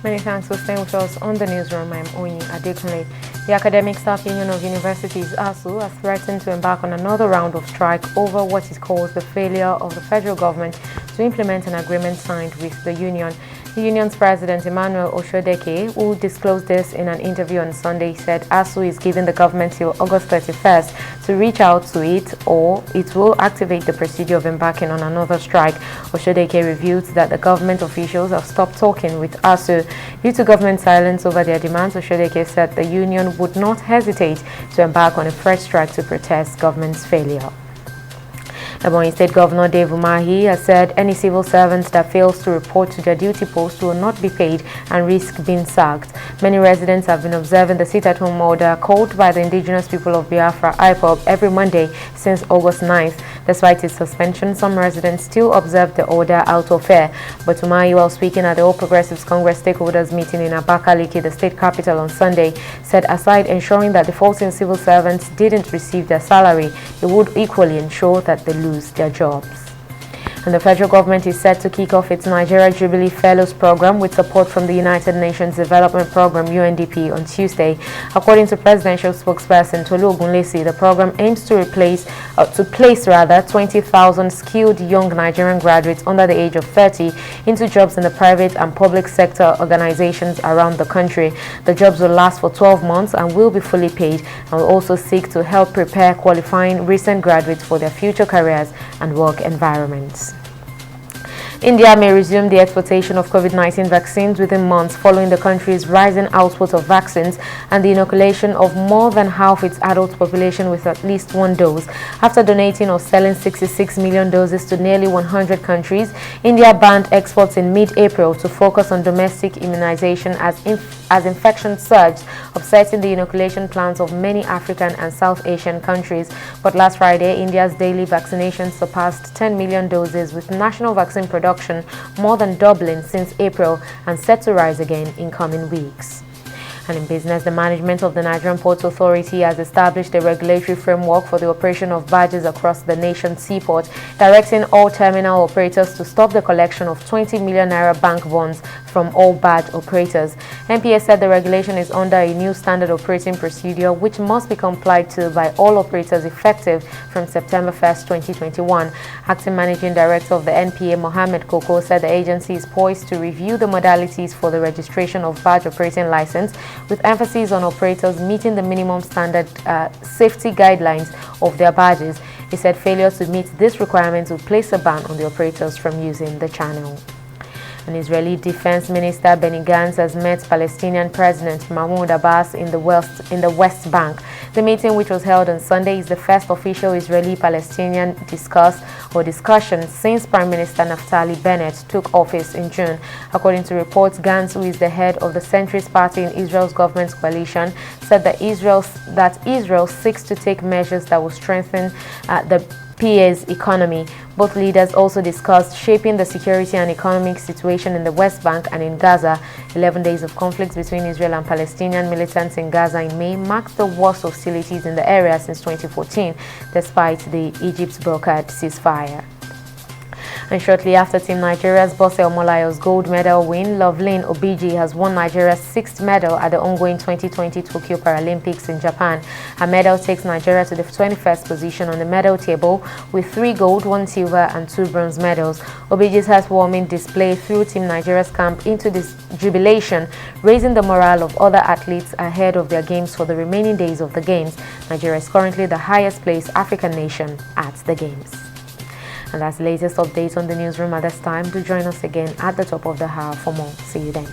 Many thanks for staying with us on the newsroom. I'm Oyin Adekunle. The Academic Staff Union of Universities, ASU, has threatened to embark on another round of strike over what it calls the failure of the federal government to implement an agreement signed with the union. The union's president, Emmanuel Oshodeke, who disclosed this in an interview on Sunday, said ASU is giving the government till August 31st to reach out to it, or it will activate the procedure of embarking on another strike. Oshodeke revealed that the government officials have stopped talking with ASU. Due to government silence over their demands, Oshodeke said the union would not hesitate to embark on a fresh strike to protest government's failure. Ebonyi State Governor Dave Umahi has said any civil servant that fails to report to their duty post will not be paid and risk being sacked. Many residents have been observing the sit-at-home order called by the indigenous people of Biafra, IPOB, every Monday since August 9th. Despite its suspension, some residents still observe the order out of fear. But Umahi, while speaking at the All Progressives Congress stakeholders meeting in Abakaliki, the state capital, on Sunday, said aside ensuring that defaulting civil servants didn't receive their salary, it would equally ensure that they lose their jobs. And the federal government is set to kick off its Nigeria Jubilee Fellows program with support from the United Nations Development Program UNDP on Tuesday. According to presidential spokesperson Tolu Ogunlesi, the program aims to place 20,000 skilled young Nigerian graduates under the age of 30 into jobs in the private and public sector organizations around the country. The jobs will last for 12 months and will be fully paid, and will also seek to help prepare qualifying recent graduates for their future careers and work environments. India may resume the exportation of COVID-19 vaccines within months following the country's rising output of vaccines and the inoculation of more than half its adult population with at least one dose. After donating or selling 66 million doses to nearly 100 countries, India banned exports in mid-April to focus on domestic immunization as infections surged, upsetting the inoculation plans of many African and South Asian countries. But last Friday, India's daily vaccinations surpassed 10 million doses, with national vaccine production more than doubling since April and set to rise again in coming weeks. And in business, the management of the Nigerian Ports Authority has established a regulatory framework for the operation of barges across the nation's seaport, directing all terminal operators to stop the collection of 20 million naira bank bonds from all barge operators. NPA said the regulation is under a new standard operating procedure which must be complied to by all operators effective from September 1st, 2021. Acting Managing Director of the NPA, Mohammed Koko, said the agency is poised to review the modalities for the registration of barge operating license, with emphasis on operators meeting the minimum standard safety guidelines of their barges. He said failure to meet this requirement would place a ban on the operators from using the channel. An Israeli Defense Minister Benny Gantz has met Palestinian President Mahmoud Abbas in the West Bank. The meeting, which was held on Sunday, is the first official Israeli-Palestinian discussion since Prime Minister Naftali Bennett took office in June. According to reports, Gantz, who is the head of the centrist party in Israel's government coalition, said that Israel seeks to take measures that will strengthen the PA's economy. Both leaders also discussed shaping the security and economic situation in the West Bank and in Gaza. 11 days of conflict between Israel and Palestinian militants in Gaza in May marked the worst hostilities in the area since 2014, despite the Egypt-brokered ceasefire. And shortly after Team Nigeria's Bose Omolayo's gold medal win, Loveline Obiji has won Nigeria's 6th medal at the ongoing 2020 Tokyo Paralympics in Japan. Her medal takes Nigeria to the 21st position on the medal table with 3 gold, 1 silver and 2 bronze medals. Obiji's heartwarming display threw Team Nigeria's camp into this jubilation, raising the morale of other athletes ahead of their games for the remaining days of the Games. Nigeria is currently the highest placed African nation at the Games. And that's the latest update on the newsroom at this time. Do join us again at the top of the hour for more. See you then.